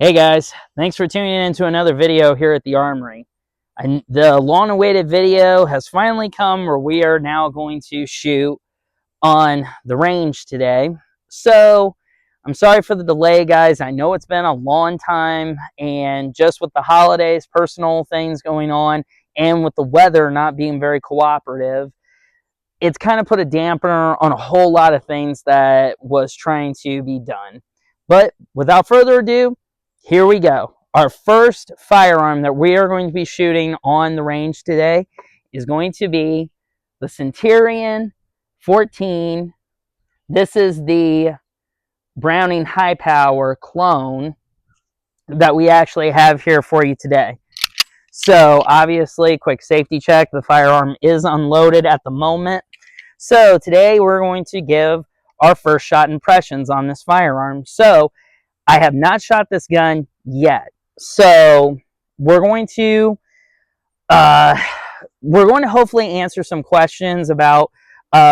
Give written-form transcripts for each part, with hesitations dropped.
Hey guys, thanks for tuning in to another video here at the Armory. The long-awaited video has finally come where we are now going to shoot on the range today. So, I'm sorry for the delay, guys. I know it's been a long time, and just with the holidays, personal things going on, and with the weather not being very cooperative, it's kind of put a dampener on a whole lot of things that was trying to be done. But without further ado, here we go. Our first firearm that we are going to be shooting on the range today is going to be the Centurion 14. This is the Browning high power clone that we actually have here for you today. So obviously, quick safety check. The firearm is unloaded at the moment. So today we're going to give our first shot impressions on this firearm. So I have not shot this gun yet. So we're going to hopefully answer some questions about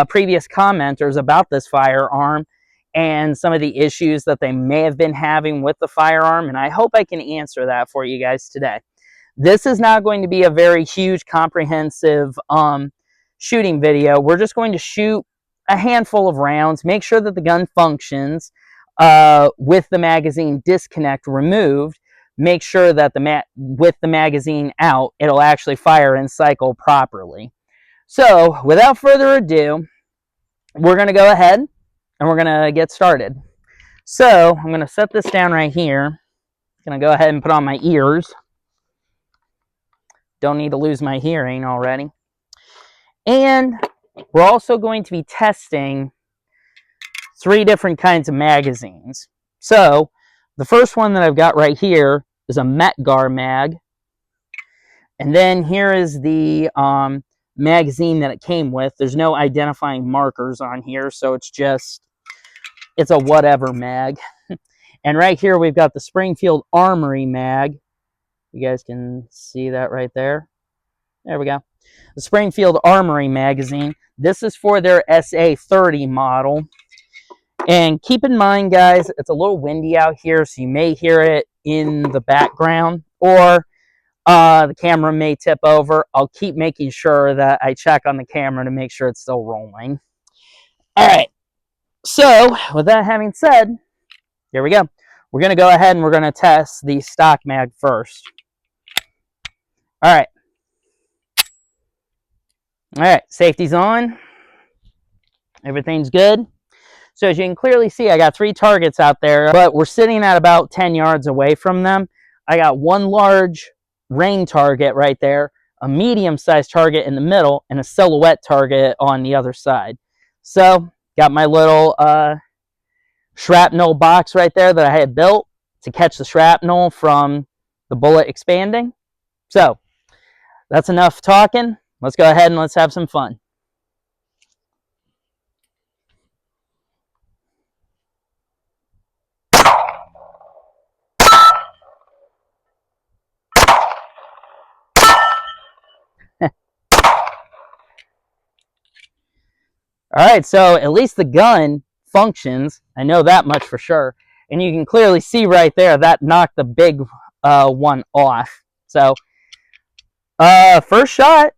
previous commenters about this firearm and some of the issues that they may have been having with the firearm, and I hope I can answer that for you guys today. This is not going to be a very huge, comprehensive shooting video. We're just going to shoot a handful of rounds, make sure that the gun functions with the magazine disconnect removed, make sure that with the magazine out, it'll actually fire and cycle properly. So, without further ado, we're going to go ahead and we're going to get started. So, I'm going to set this down right here. I'm going to go ahead and put on my ears. Don't need to lose my hearing already. And we're also going to be testing 3 different kinds of magazines. So, the first one that I've got right here is a Metgar mag. And then here is the magazine that it came with. There's no identifying markers on here, so it's a whatever mag. And right here we've got the Springfield Armory mag. You guys can see that right there. There we go. The Springfield Armory magazine. This is for their SA30 model. And keep in mind, guys, it's a little windy out here, so you may hear it in the background, or the camera may tip over. I'll keep making sure that I check on the camera to make sure it's still rolling. All right. So, with that having said, here we go. We're going to go ahead and we're going to test the stock mag first. All right. All right. Safety's on. Everything's good. So as you can clearly see, I got 3 targets out there, but we're sitting at about 10 yards away from them. I got 1 large rain target right there, a medium-sized target in the middle, and a silhouette target on the other side. So got my little shrapnel box right there that I had built to catch the shrapnel from the bullet expanding. So that's enough talking. Let's go ahead and let's have some fun. All right, so at least the gun functions. I know that much for sure. And you can clearly see right there that knocked the big one off. So, first shot's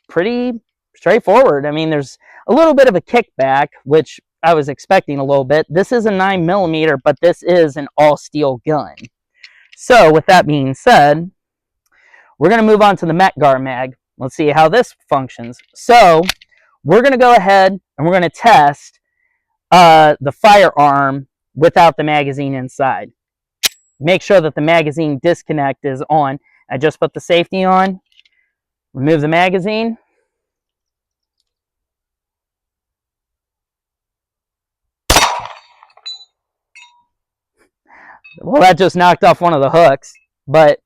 pretty straightforward. I mean, there's a little bit of a kickback, which I was expecting a little bit. This is a 9mm, but this is an all-steel gun. So, with that being said, we're going to move on to the Metgar mag. Let's see how this functions. So, we're going to go ahead and we're going to test the firearm without the magazine inside. Make sure that the magazine disconnect is on. I just put the safety on. Remove the magazine. Well, that just knocked off one of the hooks, but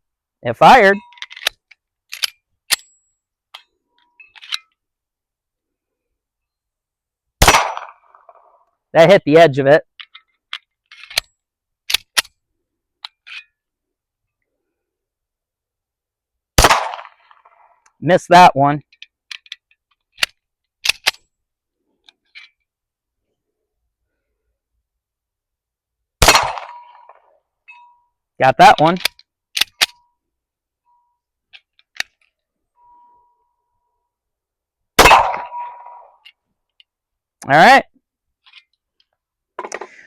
it fired. That hit the edge of it. Missed that one. Got that one. All right.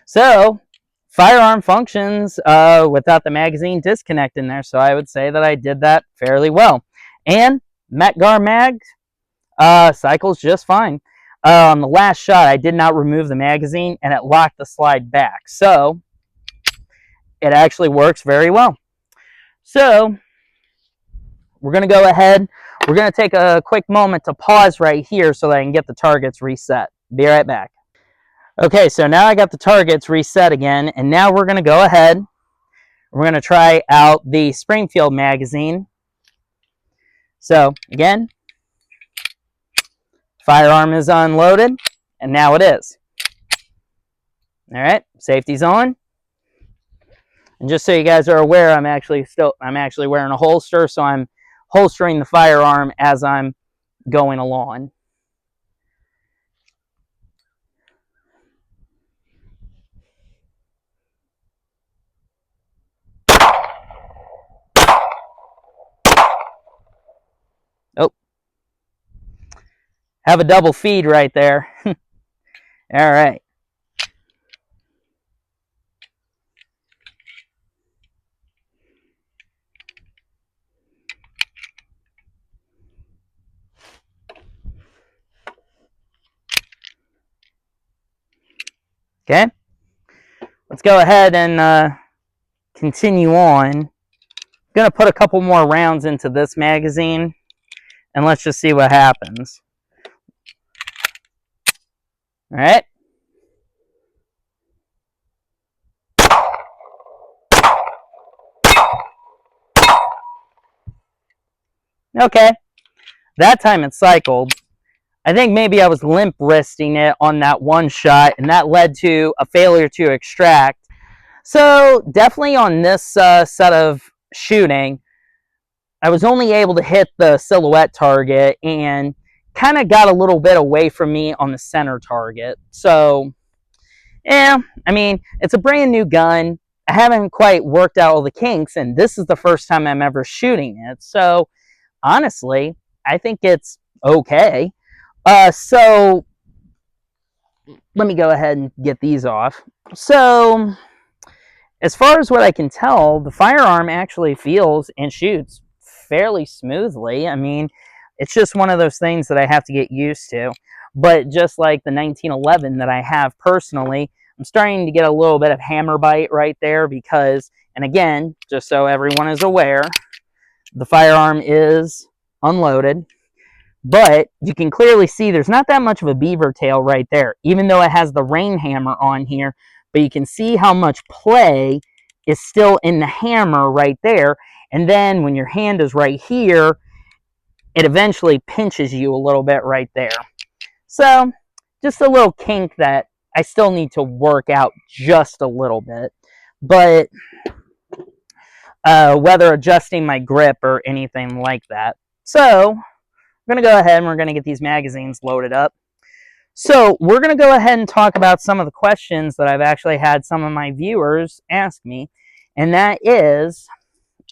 So, firearm functions without the magazine disconnect in there, so I would say that I did that fairly well. And Metgar mag cycles just fine. On the last shot, I did not remove the magazine, and it locked the slide back. So, it actually works very well. So, we're going to go ahead. We're going to take a quick moment to pause right here so that I can get the targets reset. Be right back. Okay, so now I got the targets reset again, and now we're going to go ahead. We're going to try out the Springfield magazine. So, again, firearm is unloaded, and now it is. All right, safety's on. And just so you guys are aware, I'm actually wearing a holster, so I'm holstering the firearm as I'm going along. Oh, have a double feed right there. All right. Okay, let's go ahead and continue on. I'm going to put a couple more rounds into this magazine, and let's just see what happens. All right. Okay, that time it cycled. I think maybe I was limp wristing it on that one shot, and that led to a failure to extract. So definitely on this set of shooting, I was only able to hit the silhouette target and kind of got a little bit away from me on the center target. So, yeah, I mean, it's a brand new gun. I haven't quite worked out all the kinks, and this is the first time I'm ever shooting it. So, honestly, I think it's okay. So let me go ahead and get these off. So as far as what I can tell, the firearm actually feels and shoots fairly smoothly. I mean, it's just one of those things that I have to get used to. But just like the 1911 that I have personally, I'm starting to get a little bit of hammer bite right there because, and again, just so everyone is aware, the firearm is unloaded. But you can clearly see there's not that much of a beaver tail right there, even though it has the rain hammer on here. But you can see how much play is still in the hammer right there. And then when your hand is right here, it eventually pinches you a little bit right there. So just a little kink that I still need to work out just a little bit. But whether adjusting my grip or anything like that. So we're going to go ahead and we're going to get these magazines loaded up. So we're going to go ahead and talk about some of the questions that I've actually had some of my viewers ask me. And that is,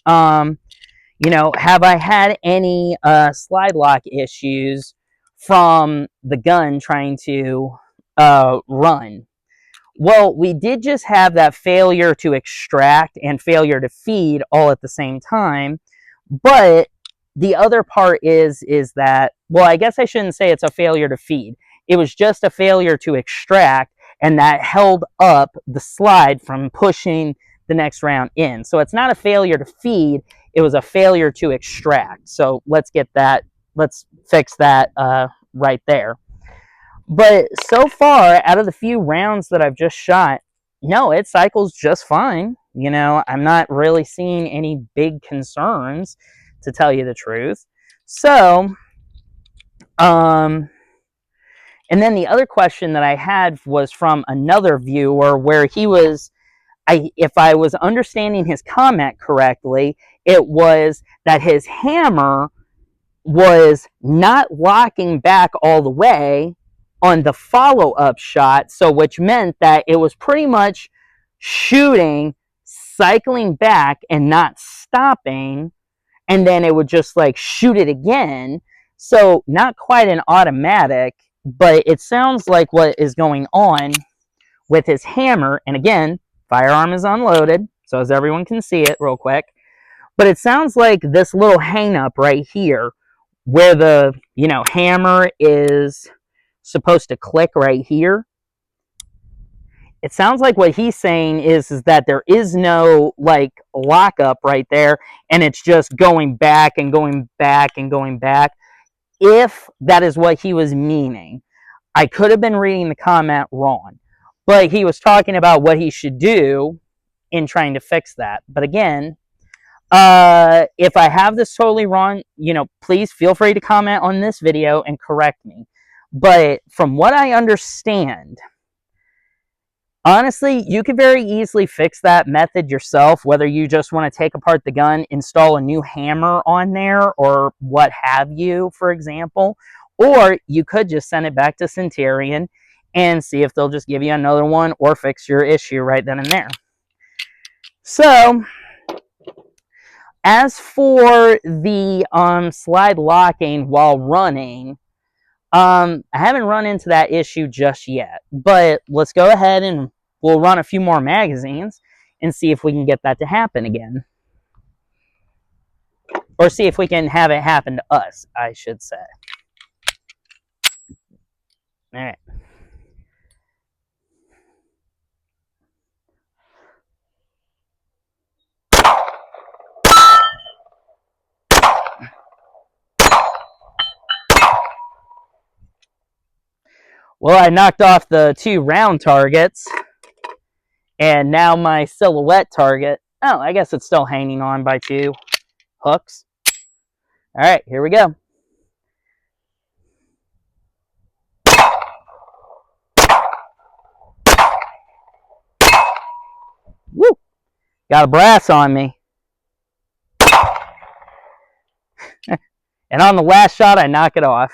you know, have I had any slide lock issues from the gun trying to run? Well, we did just have that failure to extract and failure to feed all at the same time. But the other part is that, well, I guess I shouldn't say it's a failure to feed. It was just a failure to extract, and that held up the slide from pushing the next round in. So it's not a failure to feed, it was a failure to extract. So let's fix that right there. But so far, out of the few rounds that I've just shot, no, it cycles just fine. You know, I'm not really seeing any big concerns, to tell you the truth. So, and then the other question that I had was from another viewer where he was, if I was understanding his comment correctly, it was that his hammer was not locking back all the way on the follow-up shot, so which meant that it was pretty much shooting cycling back and not stopping, and then it would just like shoot it again. So not quite an automatic, but it sounds like what is going on with his hammer. And again, firearm is unloaded, so as everyone can see it real quick. But it sounds like this little hang up right here, where the hammer is supposed to click right here. It sounds like what he's saying is that there is no like lockup right there, and it's just going back and going back and going back. If that is what he was meaning, I could have been reading the comment wrong, but he was talking about what he should do in trying to fix that. But again, if I have this totally wrong, please feel free to comment on this video and correct me. But from what I understand, honestly, you could very easily fix that method yourself, whether you just want to take apart the gun, install a new hammer on there, or what have you, for example. Or you could just send it back to Centurion and see if they'll just give you another one or fix your issue right then and there. So, as for the slide locking while running, I haven't run into that issue just yet, but let's go ahead and we'll run a few more magazines and see if we can get that to happen again. Or see if we can have it happen to us, I should say. All right. Well, I knocked off the 2 round targets, and now my silhouette target, oh, I guess it's still hanging on by 2 hooks. All right, here we go. Woo! Got a brass on me. And on the last shot, I knock it off.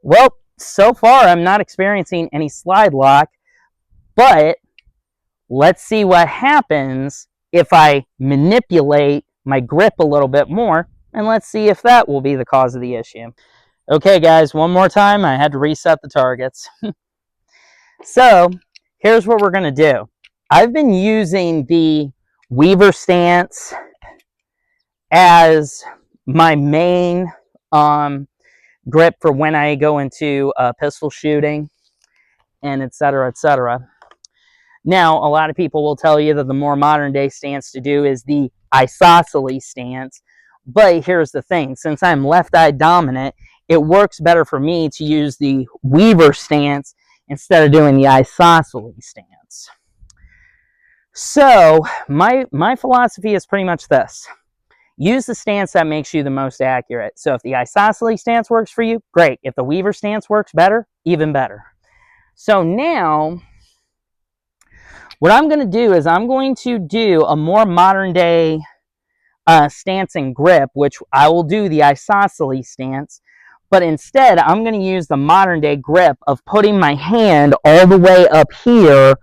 Well, so far, I'm not experiencing any slide lock, but let's see what happens if I manipulate my grip a little bit more, and let's see if that will be the cause of the issue. Okay, guys, one more time. I had to reset the targets. So, here's what we're going to do. I've been using the Weaver stance as my main grip for when I go into pistol shooting and etc., etc. Now, a lot of people will tell you that the more modern day stance to do is the isosceles stance, but here's the thing. Since I'm left-eye dominant, it works better for me to use the Weaver stance instead of doing the isosceles stance. So, my philosophy is pretty much this. Use the stance that makes you the most accurate. So if the isosceles stance works for you, great. If the Weaver stance works better, even better. So now, what I'm going to do is I'm going to do a more modern day stance and grip, which I will do the isosceles stance. But instead, I'm going to use the modern day grip of putting my hand all the way up here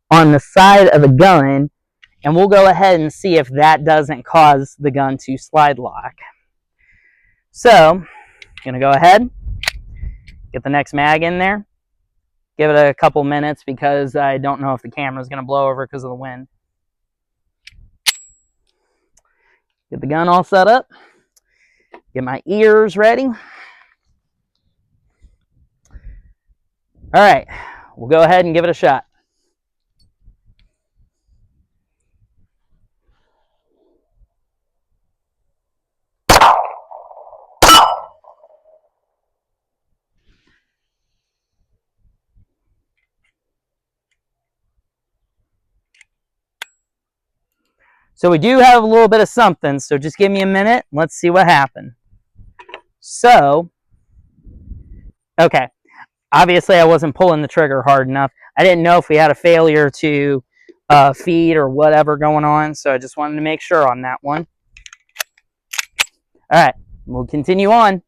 on the side of the gun. And we'll go ahead and see if that doesn't cause the gun to slide lock. So, I'm going to go ahead, get the next mag in there, give it a couple minutes because I don't know if the camera is going to blow over because of the wind. Get the gun all set up, get my ears ready. All right, we'll go ahead and give it a shot. So we do have a little bit of something, so just give me a minute. Let's see what happened. So, okay. Obviously, I wasn't pulling the trigger hard enough. I didn't know if we had a failure to feed or whatever going on, so I just wanted to make sure on that one. All right, we'll continue on.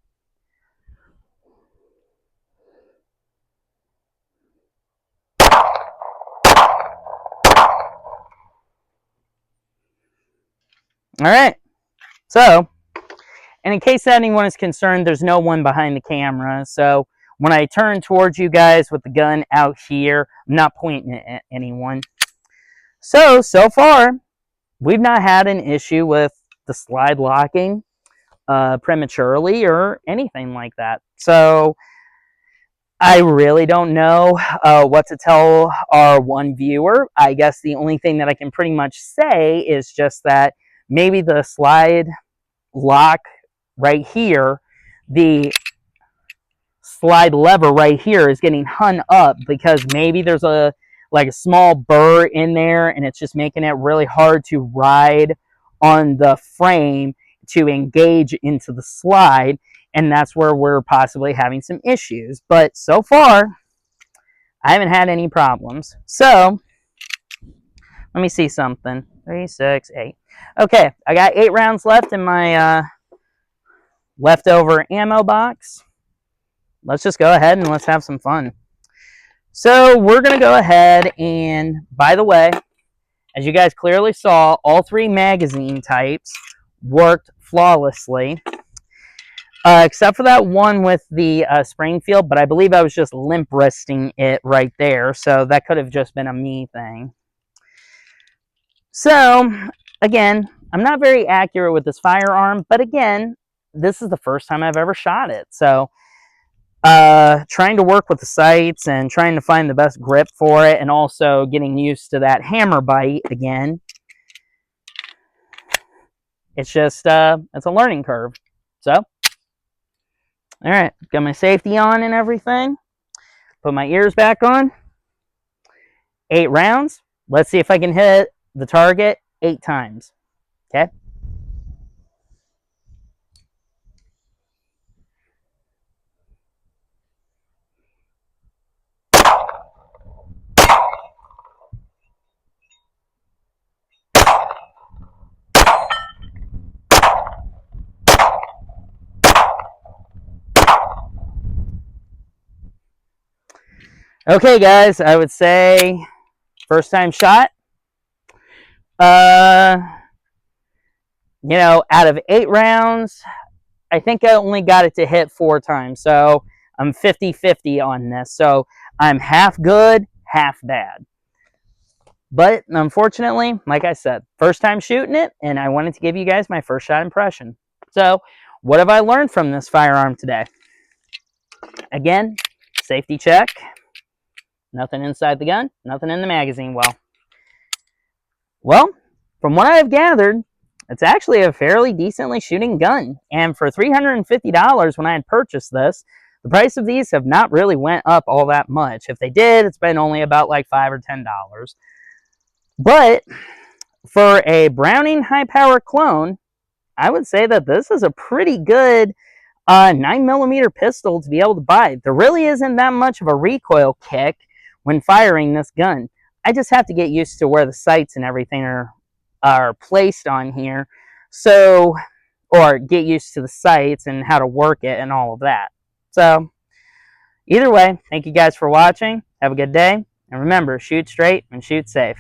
All right. So, and in case anyone is concerned, there's no one behind the camera. So when I turn towards you guys with the gun out here, I'm not pointing it at anyone. So far, we've not had an issue with the slide locking prematurely or anything like that. So I really don't know what to tell our one viewer. I guess the only thing that I can pretty much say is just that maybe the slide lock right here, the slide lever right here is getting hung up because maybe there's a small burr in there and it's just making it really hard to ride on the frame to engage into the slide, and that's where we're possibly having some issues. But so far I haven't had any problems. So let me see something. 3, 6, 8. Okay, I got 8 rounds left in my leftover ammo box. Let's just go ahead and let's have some fun. So we're going to go ahead and, by the way, as you guys clearly saw, all 3 magazine types worked flawlessly. Except for that one with the Springfield, but I believe I was just limp wristing it right there, so that could have just been a me thing. So, again, I'm not very accurate with this firearm, but again, this is the first time I've ever shot it, so trying to work with the sights and trying to find the best grip for it, and also getting used to that hammer bite again. It's just, it's a learning curve. So, all right, got my safety on and everything. Put my ears back on. 8 rounds. Let's see if I can hit the target 8 times. Okay. Okay, guys, I would say first time shot. You know, out of 8 rounds, I think I only got it to hit 4 times. So I'm 50-50 on this. So I'm half good, half bad. But unfortunately, like I said, first time shooting it, and I wanted to give you guys my first shot impression. So what have I learned from this firearm today? Again, safety check. Nothing inside the gun, nothing in the magazine well, from what I've gathered, it's actually a fairly decently shooting gun. And for $350 when I had purchased this, the price of these have not really went up all that much. If they did, it's been only about like $5 or $10. But for a Browning high-power clone, I would say that this is a pretty good 9mm pistol to be able to buy. There really isn't that much of a recoil kick when firing this gun. I just have to get used to where the sights and everything are placed on here. So, or get used to the sights and how to work it and all of that. So, either way, thank you guys for watching. Have a good day. And remember, shoot straight and shoot safe.